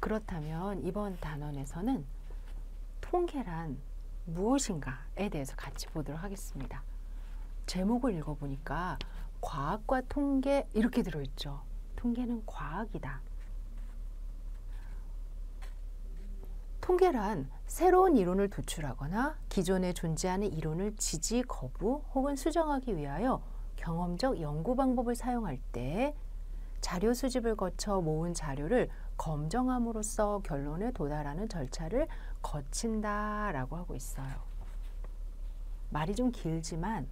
그렇다면 이번 단원에서는 통계란 무엇인가에 대해서 같이 보도록 하겠습니다. 제목을 읽어보니까 과학과 통계 이렇게 들어있죠. 통계는 과학이다. 통계란 새로운 이론을 도출하거나 기존에 존재하는 이론을 지지, 거부 혹은 수정하기 위하여 경험적 연구 방법을 사용할 때 자료 수집을 거쳐 모은 자료를 검정함으로써 결론에 도달하는 절차를 거친다라고 하고 있어요. 말이 좀 길지만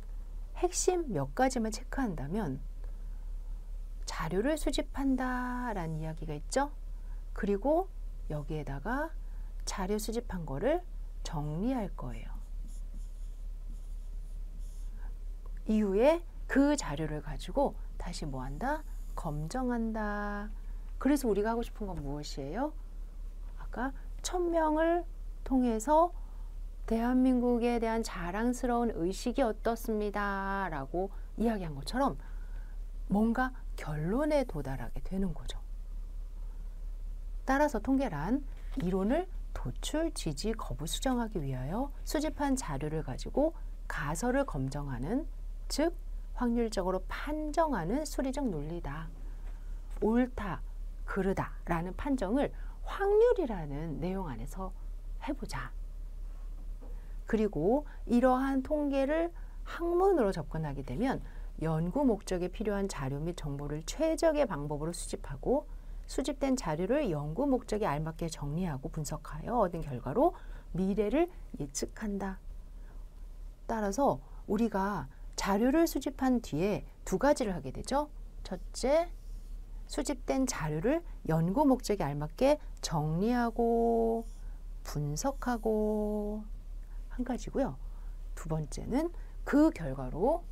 핵심 몇 가지만 체크한다면 자료를 수집한다라는 이야기가 있죠. 그리고 여기에다가 자료 수집한 거를 정리할 거예요. 이후에 그 자료를 가지고 다시 뭐 한다? 검정한다. 그래서 우리가 하고 싶은 건 무엇이에요? 아까 1000명을 통해서 대한민국에 대한 자랑스러운 의식이 어떻습니다 라고 이야기한 것처럼 뭔가 결론에 도달하게 되는 거죠. 따라서 통계란 이론을 도출, 지지, 거부, 수정하기 위하여 수집한 자료를 가지고 가설을 검증하는, 즉 확률적으로 판정하는 수리적 논리다. 옳다, 그르다 라는 판정을 확률이라는 내용 안에서 해보자. 그리고 이러한 통계를 학문으로 접근하게 되면 연구 목적에 필요한 자료 및 정보를 최적의 방법으로 수집하고 수집된 자료를 연구 목적에 알맞게 정리하고 분석하여 얻은 결과로 미래를 예측한다. 따라서 우리가 자료를 수집한 뒤에 두 가지를 하게 되죠. 첫째, 수집된 자료를 연구 목적에 알맞게 정리하고 분석하고 한 가지고요. 두 번째는 그 결과로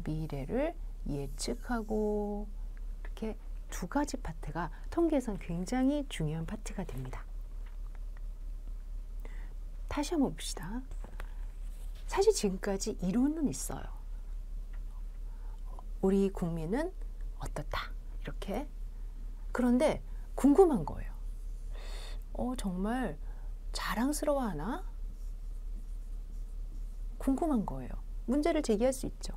미래를 예측하고, 이렇게 두 가지 파트가 통계에서는 굉장히 중요한 파트가 됩니다. 다시 한번 봅시다. 사실 지금까지 이론은 있어요. 우리 국민은 어떻다 이렇게. 그런데 궁금한 거예요. 정말 자랑스러워하나? 궁금한 거예요. 문제를 제기할 수 있죠.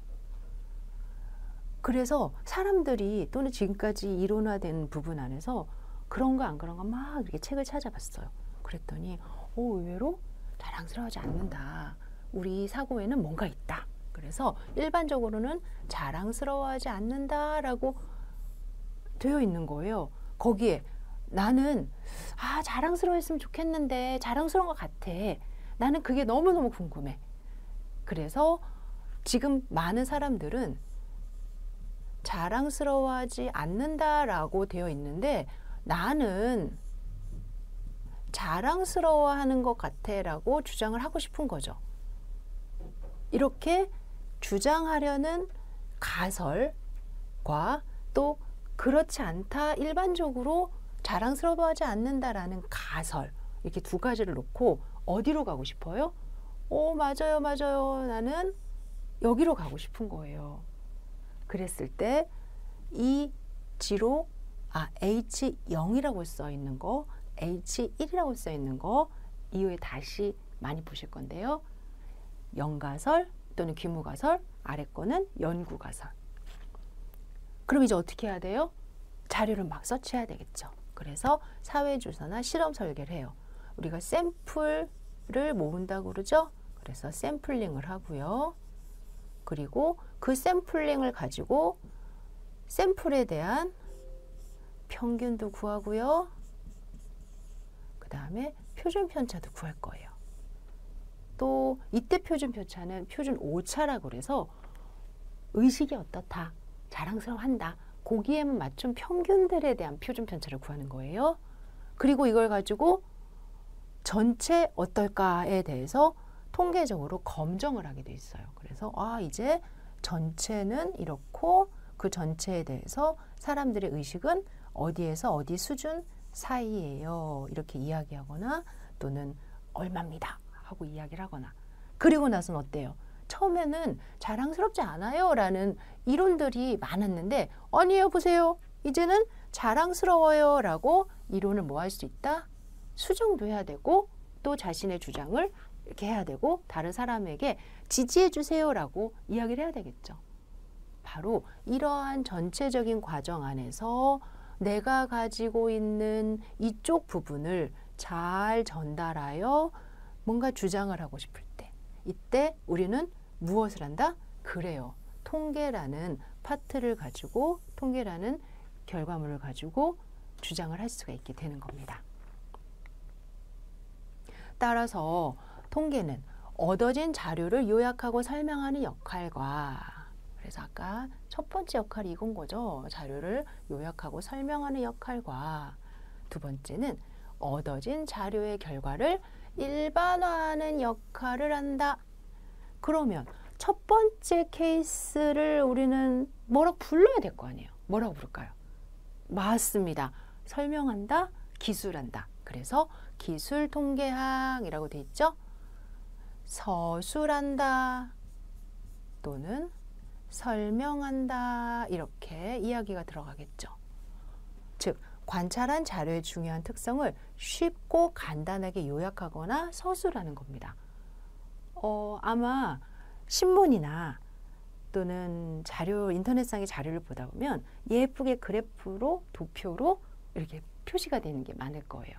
그래서 사람들이 또는 지금까지 이론화된 부분 안에서 그런 거 안 그런 거 막 이렇게 책을 찾아봤어요. 그랬더니 의외로 자랑스러워하지 않는다. 우리 사고에는 뭔가 있다. 그래서 일반적으로는 자랑스러워하지 않는다라고 되어 있는 거예요. 거기에 나는 자랑스러워했으면 좋겠는데 자랑스러운 것 같아. 나는 그게 너무너무 궁금해. 그래서 지금 많은 사람들은 자랑스러워하지 않는다라고 되어 있는데 나는 자랑스러워하는 것 같아라고 주장을 하고 싶은 거죠. 이렇게 주장하려는 가설과 또 그렇지 않다, 일반적으로 자랑스러워하지 않는다라는 가설, 이렇게 두 가지를 놓고 어디로 가고 싶어요? 맞아요, 맞아요. 나는 여기로 가고 싶은 거예요. 그랬을 때 이 지로 H0이라고 써 있는 거, H1이라고 써 있는 거 이후에 다시 많이 보실 건데요. 연가설 또는 귀무가설, 아래 거는 연구가설. 그럼 이제 어떻게 해야 돼요? 자료를 막 서치해야 되겠죠. 그래서 사회조사나 실험 설계를 해요. 우리가 샘플을 모은다고 그러죠. 그래서 샘플링을 하고요. 그리고 그 샘플링을 가지고 샘플에 대한 평균도 구하고요. 그 다음에 표준 편차도 구할 거예요. 또 이때 표준 편차는 표준 오차라고 그래서 의식이 어떻다, 자랑스러워한다, 거기에만 맞춘 평균들에 대한 표준 편차를 구하는 거예요. 그리고 이걸 가지고 전체 어떨까에 대해서 통계적으로 검증을 하게 돼 있어요. 그래서 이제 전체는 이렇고 그 전체에 대해서 사람들의 의식은 어디에서 어디 수준 사이예요. 이렇게 이야기하거나 또는 얼마입니다 하고 이야기를 하거나. 그리고 나서는 어때요? 처음에는 자랑스럽지 않아요 라는 이론들이 많았는데 아니에요, 보세요. 이제는 자랑스러워요 라고 이론을 뭐 할 수 있다? 수정도 해야 되고 또 자신의 주장을 이렇게 해야 되고 다른 사람에게 지지해 주세요 라고 이야기를 해야 되겠죠. 바로 이러한 전체적인 과정 안에서 내가 가지고 있는 이쪽 부분을 잘 전달하여 뭔가 주장을 하고 싶을 때 이때 우리는 무엇을 한다? 그래요. 통계라는 파트를 가지고 통계라는 결과물을 가지고 주장을 할 수가 있게 되는 겁니다. 따라서 통계는 얻어진 자료를 요약하고 설명하는 역할과 그래서 아까 첫 번째 역할이 이건 거죠. 자료를 요약하고 설명하는 역할과 두 번째는 얻어진 자료의 결과를 일반화하는 역할을 한다. 그러면 첫 번째 케이스를 우리는 뭐라고 불러야 될 거 아니에요. 뭐라고 부를까요? 맞습니다. 설명한다, 기술한다. 그래서 기술통계학이라고 돼 있죠. 서술한다 또는 설명한다 이렇게 이야기가 들어가겠죠. 즉 관찰한 자료의 중요한 특성을 쉽고 간단하게 요약하거나 서술하는 겁니다. 아마 신문이나 또는 자료 인터넷상의 자료를 보다 보면 예쁘게 그래프로 도표로 이렇게 표시가 되는 게 많을 거예요.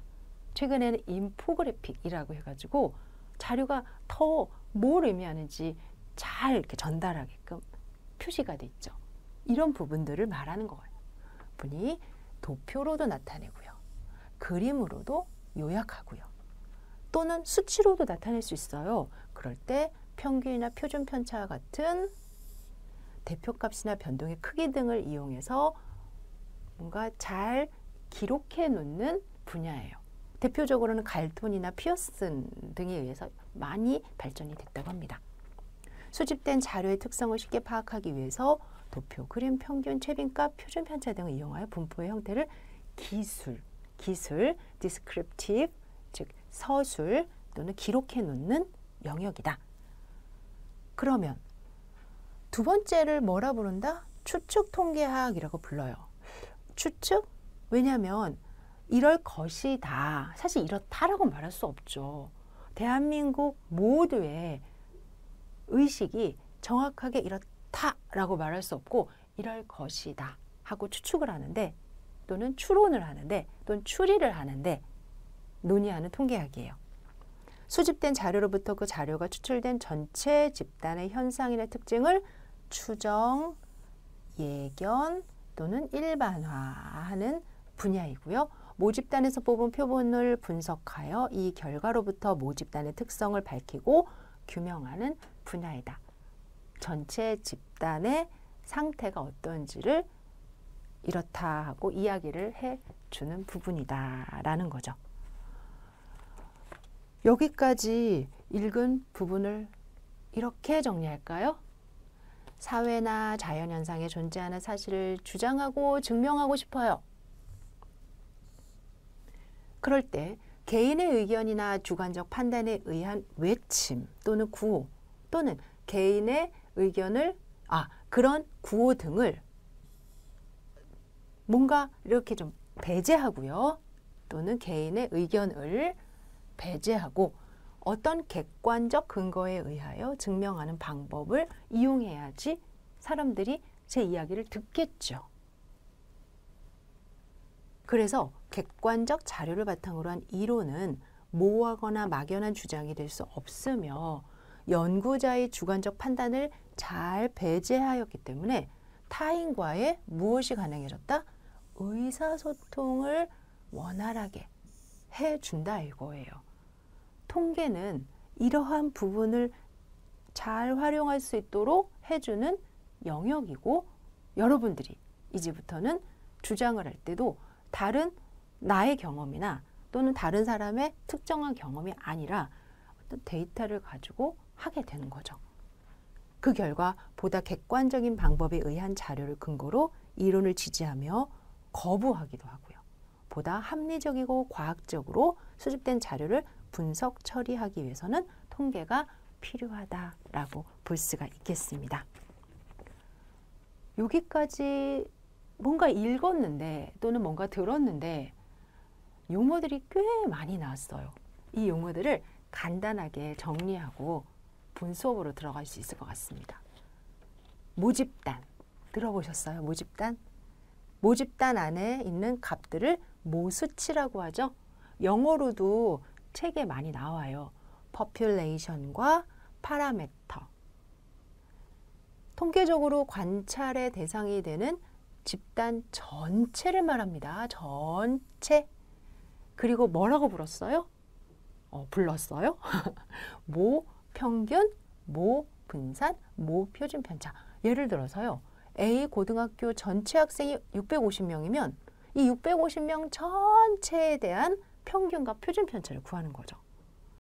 최근에는 인포그래픽이라고 해가지고 자료가 더 뭘 의미하는지 잘 이렇게 전달하게끔 표시가 돼 있죠. 이런 부분들을 말하는 거예요. 분이 도표로도 나타내고요. 그림으로도 요약하고요. 또는 수치로도 나타낼 수 있어요. 그럴 때 평균이나 표준 편차와 같은 대표값이나 변동의 크기 등을 이용해서 뭔가 잘 기록해 놓는 분야예요. 대표적으로는 갈톤이나 피어슨 등에 의해서 많이 발전이 됐다고 합니다. 수집된 자료의 특성을 쉽게 파악하기 위해서 도표, 그림, 평균, 최빈값, 표준 편차 등을 이용하여 분포의 형태를 기술, descriptive, 즉 서술 또는 기록해 놓는 영역이다. 그러면 두 번째를 뭐라 부른다? 추측 통계학이라고 불러요. 추측? 왜냐하면 이럴 것이다. 사실 이렇다라고 말할 수 없죠. 대한민국 모두의 의식이 정확하게 이렇다라고 말할 수 없고 이럴 것이다 하고 추측을 하는데 또는 추론을 하는데 또는 추리를 하는데 논의하는 통계학이에요. 수집된 자료로부터 그 자료가 추출된 전체 집단의 현상이나 특징을 추정, 예견 또는 일반화하는 분야이고요. 모집단에서 뽑은 표본을 분석하여 이 결과로부터 모집단의 특성을 밝히고 규명하는 분야이다. 전체 집단의 상태가 어떤지를 이렇다 하고 이야기를 해주는 부분이다 라는 거죠. 여기까지 읽은 부분을 이렇게 정리할까요? 사회나 자연현상에 존재하는 사실을 주장하고 증명하고 싶어요. 그럴 때 개인의 의견이나 주관적 판단에 의한 외침 또는 구호 또는 개인의 의견을 그런 구호 등을 뭔가 이렇게 좀 배제하고요. 또는 개인의 의견을 배제하고 어떤 객관적 근거에 의하여 증명하는 방법을 이용해야지 사람들이 제 이야기를 듣겠죠. 그래서 객관적 자료를 바탕으로 한 이론은 모호하거나 막연한 주장이 될 수 없으며 연구자의 주관적 판단을 잘 배제하였기 때문에 타인과의 무엇이 가능해졌다? 의사소통을 원활하게 해준다 이거예요. 통계는 이러한 부분을 잘 활용할 수 있도록 해주는 영역이고 여러분들이 이제부터는 주장을 할 때도 다른 나의 경험이나 또는 다른 사람의 특정한 경험이 아니라 어떤 데이터를 가지고 하게 되는 거죠. 그 결과 보다 객관적인 방법에 의한 자료를 근거로 이론을 지지하며 거부하기도 하고요. 보다 합리적이고 과학적으로 수집된 자료를 분석 처리하기 위해서는 통계가 필요하다라고 볼 수가 있겠습니다. 여기까지 뭔가 읽었는데 또는 뭔가 들었는데 용어들이 꽤 많이 나왔어요. 이 용어들을 간단하게 정리하고 본 수업으로 들어갈 수 있을 것 같습니다. 모집단 들어보셨어요? 모집단? 모집단 안에 있는 값들을 모수치라고 하죠. 영어로도 책에 많이 나와요. population과 parameter. 통계적으로 관찰의 대상이 되는 집단 전체를 말합니다. 전체. 그리고 뭐라고 불렀어요? 불렀어요. 모 평균, 모 분산, 모 표준 편차. 예를 들어서요. A 고등학교 전체 학생이 650명이면 이 650명 전체에 대한 평균과 표준 편차를 구하는 거죠.